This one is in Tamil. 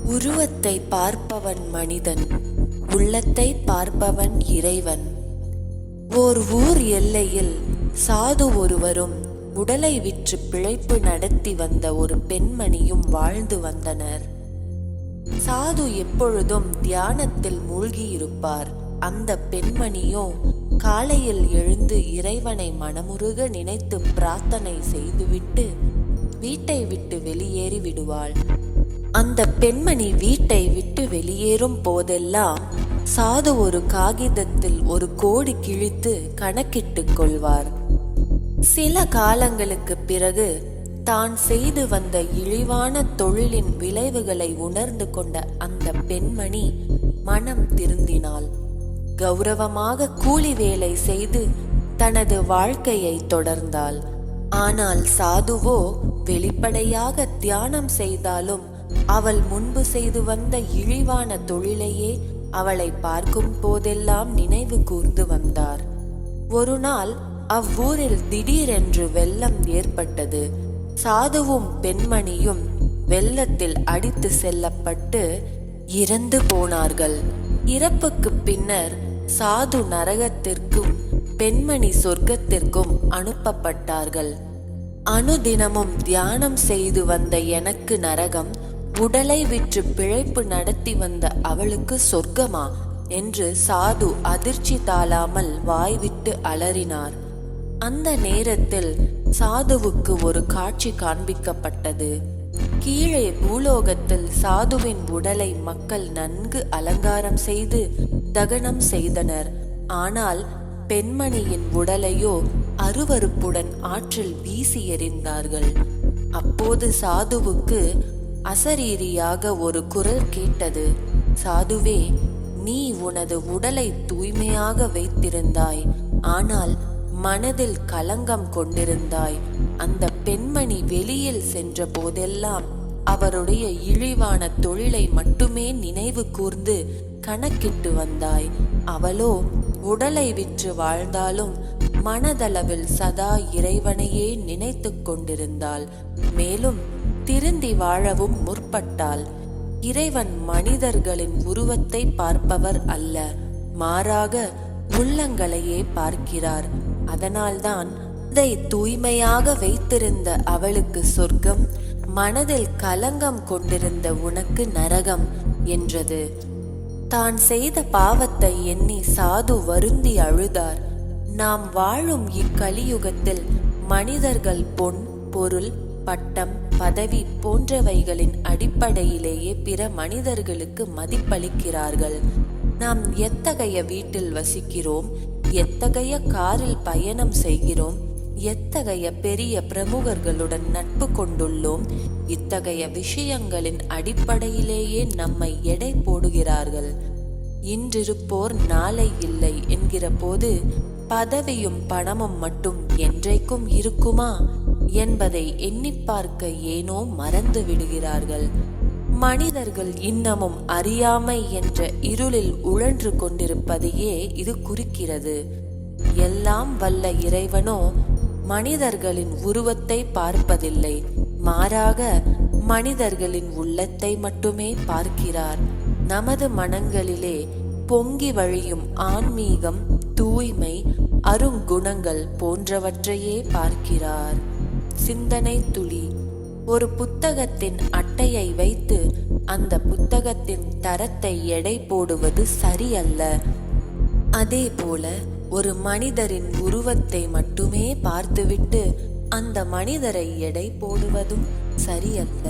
உருவத்தை பார்ப்பவன் மனிதன், உள்ளத்தை பார்ப்பவன் இறைவன். ஓர் ஊர் எல்லையில் சாது ஒருவரும் உடலை விற்று பிழைப்பு நடத்தி வந்த ஒரு பெண்மணியும் வாழ்ந்து வந்தனர். சாது எப்பொழுதும் தியானத்தில் மூழ்கியிருப்பார். அந்த பெண்மணியோ காலையில் எழுந்து இறைவனை மனமுருக நினைத்து பிரார்த்தனை செய்துவிட்டு வீட்டை விட்டு வெளியேறி விடுவாள். அந்த பெண்மணி வீட்டை விட்டு வெளியேறும் போதெல்லாம் சாது ஒரு காகிதத்தில் ஒரு கோடி கிழித்து கணக்கிட்டுக் கொள்வார். சில காலங்களுக்கு பிறகு தான் செய்து வந்த இழிவான தொழிலின் விளைவுகளை உணர்ந்து கொண்ட அந்த பெண்மணி மனம் திருந்தினாள். கௌரவமாக கூலி வேலை செய்து தனது வாழ்க்கையை தொடர்ந்தாள். ஆனால் சாதுவோ வெளிப்படையாக தியானம் செய்தாலும் அவள் முன்பு செய்து வந்த இழிவான தொழிலையே அவளை பார்க்கும் போதெல்லாம் நினைவு கூர்ந்து வந்தார். ஒரு நாள் அவ்வூரில் திடீரென்று வெள்ளம் ஏற்பட்டது. சாதுவும் பெண்மணியும் வெள்ளத்தில் அடித்து செல்லப்பட்டு இறந்து போனார்கள். இறப்புக்கு பின்னர் சாது நரகத்திற்கும் பெண்மணி சொர்க்கத்திற்கும் அனுப்பப்பட்டார்கள். அனுதினமும் தியானம் செய்து வந்த எனக்கு நரகம், உடலை விற்று பிழைப்பு நடத்தி வந்த அவளுக்கு சொர்க்கமா என்று சாது அதிர்ச்சி தாழாமல் வாய்விட்டு அலறினார். அந்த நேரத்தில் சாதுவுக்கு ஒரு காட்சி காண்பிக்கப்பட்டது. கீழே பூலோகத்தில் சாதுவின் உடலை மக்கள் நன்கு அலங்காரம் செய்து தகனம் செய்தனர். ஆனால் பெண்மணியின் உடலையோ அருவருப்புடன் ஆற்றில் வீசி எறிந்தார்கள். அப்போது சாதுவுக்கு அசரீரியாக ஒரு குரல் கேட்டது. சாதுவே, நீ உனது உடலை தூய்மையாக வைத்திருந்தாய், ஆனால் மனதில் களங்கம் கொண்டிருந்தாய். அந்த பெண்மணி வெளியில் சென்ற போதெல்லாம் அவருடைய இழிவான தொழிலை மட்டுமே நினைவு கூர்ந்து கணக்கிட்டு வந்தாய். அவளோ உடலை விற்று வாழ்ந்தாலும் மனதளவில் சதா இறைவனையே நினைத்து கொண்டிருந்தாள். மேலும் திருந்தி வாழவும் முற்பட்டாள். இறைவன் மனிதர்களின் உருவத்தை பார்ப்பவர் அல்ல, மாறாக உள்ளங்களையே பார்க்கிறார். அதனால்தான் அதை தூய்மையாக வைத்திருந்த அவளுக்கு சொர்க்கம், மனதில் களங்கம் கொண்டிருந்த உனக்கு நரகம் என்றது. தான் செய்த பாவத்தை எண்ணி சாது வருந்தி அழுதார். நாம் வாழும் இக்கலியுகத்தில் மனிதர்கள் பொன், பொருள், பட்டம், பதவி போன்றவைகளின் அடிப்படையிலேயே பிற மனிதர்களுக்கு மதிப்பளிக்கிறார்கள். நாம் எத்தகைய வீட்டில் வசிக்கிறோம், எத்தகைய காரில் பயணம் செய்கிறோம், எத்தகைய பெரிய பிரமுகர்களுடன் நட்பு கொண்டுள்ளோம், இத்தகைய விஷயங்களின் அடிப்படையிலேயே நம்மை எடை போடுகிறார்கள். இன்றிருப்போர் நாளை இல்லை என்கிற போது பதவியும் பணமும் மட்டும் என்றைக்கும் இருக்குமா என்பதை எண்ணி பார்க்க ஏனோ மறந்து விடுகிறார்கள். மனிதர்கள் இன்னமும் அறியாமை என்ற இருளில் உழன்று கொண்டிருப்பதையே இது குறிக்கிறது. எல்லாம் வல்ல இறைவனோ மனிதர்களின் உருவத்தை பார்ப்பதில்லை, மாறாக மனிதர்களின் உள்ளத்தை மட்டுமே பார்க்கிறார். நமது மனங்களிலே பொங்கி வழியும் ஆன்மீகம், தூய்மை, அருங்குணங்கள் போன்றவற்றையே பார்க்கிறார். சிந்தனை துளி. ஒரு புத்தகத்தின் அட்டையை வைத்து அந்த புத்தகத்தின் தரத்தை எடை போடுவது சரியல்ல. அதே போல ஒரு மனிதரின் உருவத்தை மட்டுமே பார்த்துவிட்டு அந்த மனிதரை எடை போடுவதும் சரியல்ல.